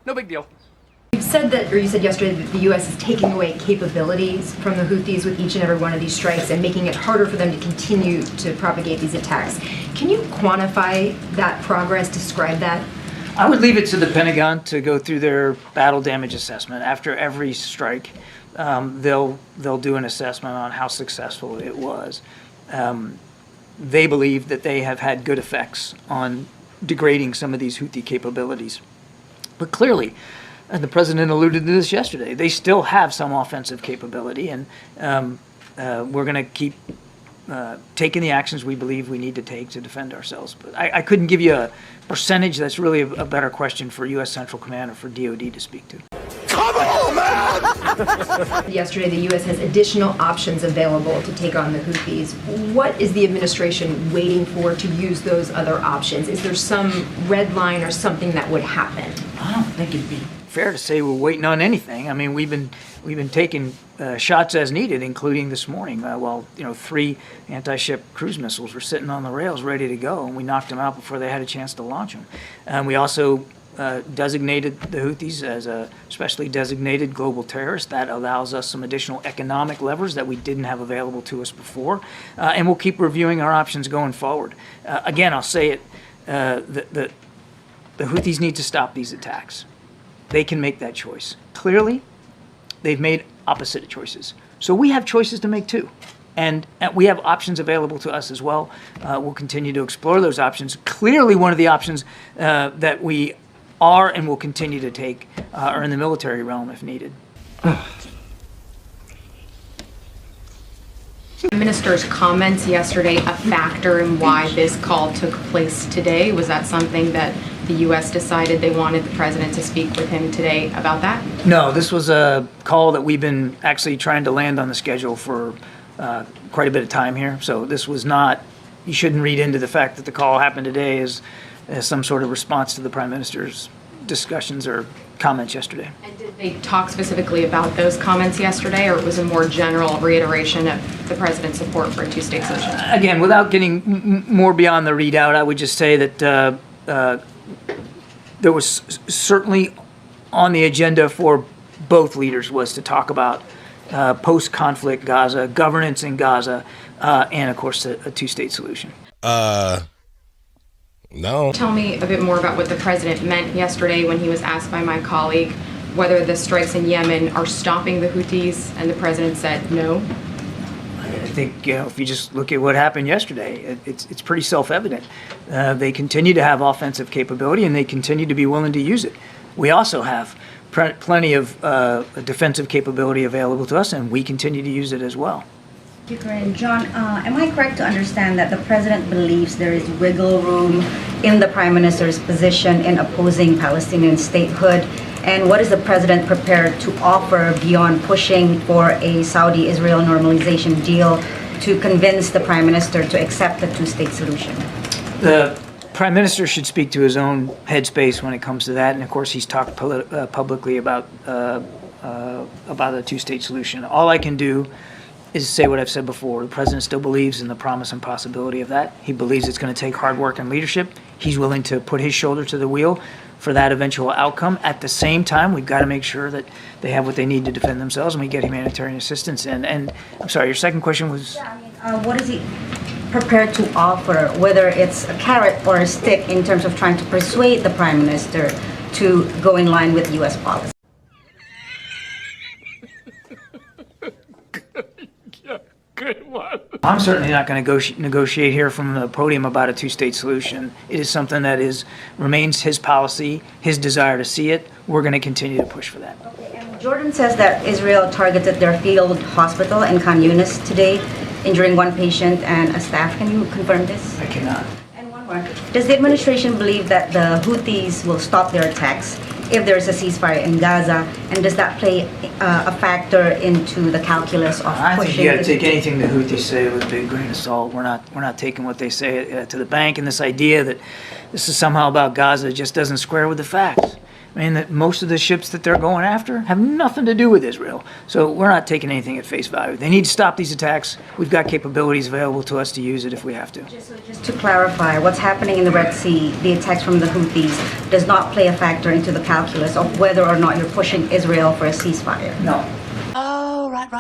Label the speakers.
Speaker 1: No big deal.
Speaker 2: You've said that, or you said yesterday, that the U.S. is taking away capabilities from the Houthis with each and every one of these strikes and making it harder for them to continue to propagate these attacks. Can you quantify that progress, describe that?
Speaker 3: I would leave it to the Pentagon to go through their battle damage assessment. After every strike, they'll do an assessment on how successful it was. They believe that they have had good effects on degrading some of these Houthi capabilities. But clearly, and the president alluded to this yesterday, they still have some offensive capability, and we're going to keep taking the actions we believe we need to take to defend ourselves. But I couldn't give you a percentage. That's really a better question for U.S. Central Command or for DOD to speak to.
Speaker 1: Come on, man!
Speaker 2: Yesterday, the U.S. has additional options available to take on the Houthis. What is the administration waiting for to use those other options? Is there some red line or something that would happen?
Speaker 3: I don't think it'd be fair to say we're waiting on anything. I mean, we've been taking shots as needed, including this morning. While 3 anti-ship cruise missiles were sitting on the rails ready to go, and we knocked them out before they had a chance to launch them. We also designated the Houthis as a specially designated global terrorist. That allows us some additional economic levers that we didn't have available to us before, and we'll keep reviewing our options going forward. Again, I'll say it: the Houthis need to stop these attacks. They can make that choice. Clearly, they've made opposite choices. So we have choices to make too. And we have options available to us as well. We'll continue to explore those options. Clearly, one of the options that we are and will continue to take are in the military realm if needed.
Speaker 4: The minister's comments yesterday a factor in why this call took place today? Was that something that the U.S. decided they wanted the president to speak with him today about that?
Speaker 3: No, this was a call that we've been actually trying to land on the schedule for quite a bit of time here. So this was not, you shouldn't read into the fact that the call happened today as some sort of response to the prime minister's discussions or comments yesterday.
Speaker 4: And did they talk specifically about those comments yesterday, or it was a more general reiteration of the president's support for a two-state solution?
Speaker 3: Again, without getting more beyond the readout, I would just say that there was certainly on the agenda for both leaders was to talk about post-conflict Gaza, governance in Gaza, and of course a two-state solution.
Speaker 5: No.
Speaker 4: Tell me a bit more about what the president meant yesterday when he was asked by my colleague whether the strikes in Yemen are stopping the Houthis, and the president said no.
Speaker 3: I think if you just look at what happened yesterday, it's pretty self-evident. They continue to have offensive capability, and they continue to be willing to use it. We also have plenty of defensive capability available to us, and we continue to use it as well.
Speaker 6: Corinne. John, am I correct to understand that the president believes there is wiggle room in the prime minister's position in opposing Palestinian statehood? And what is the president prepared to offer beyond pushing for a Saudi-Israel normalization deal to convince the prime minister to accept the two-state solution?
Speaker 3: The prime minister should speak to his own headspace when it comes to that. And of course, he's talked publicly about a two-state solution. All I can do is say what I've said before. The president still believes in the promise and possibility of that. He believes it's going to take hard work and leadership. He's willing to put his shoulder to the wheel for that eventual outcome. At the same time, we've got to make sure that they have what they need to defend themselves and we get humanitarian assistance in. And I'm sorry, your second question was?
Speaker 6: Yeah, what is he prepared to offer, whether it's a carrot or a stick in terms of trying to persuade the prime minister to go in line with U.S. policy?
Speaker 1: Good one.
Speaker 3: I'm certainly not going to negotiate here from the podium about a two-state solution. It is something that remains his policy, his desire to see it. We're going to continue to push for that.
Speaker 6: Okay, and Jordan says that Israel targeted their field hospital in Khan Yunis today, injuring one patient and a staff. Can you confirm this?
Speaker 3: I cannot.
Speaker 6: And one more. Does the administration believe that the Houthis will stop their attacks if there is a ceasefire in Gaza, and does that play a factor into the calculus of
Speaker 3: I think
Speaker 6: pushing?
Speaker 3: you got to take anything the Houthis say with a big grain of salt. We're not taking what they say to the bank, and this idea that this is somehow about Gaza just doesn't square with the facts. and that most of the ships that they're going after have nothing to do with Israel. So we're not taking anything at face value. They need to stop these attacks. We've got capabilities available to us to use it if we have to.
Speaker 6: Just to clarify, what's happening in the Red Sea, the attacks from the Houthis, does not play a factor into the calculus of whether or not you're pushing Israel for a ceasefire?
Speaker 3: No.
Speaker 5: Oh, right.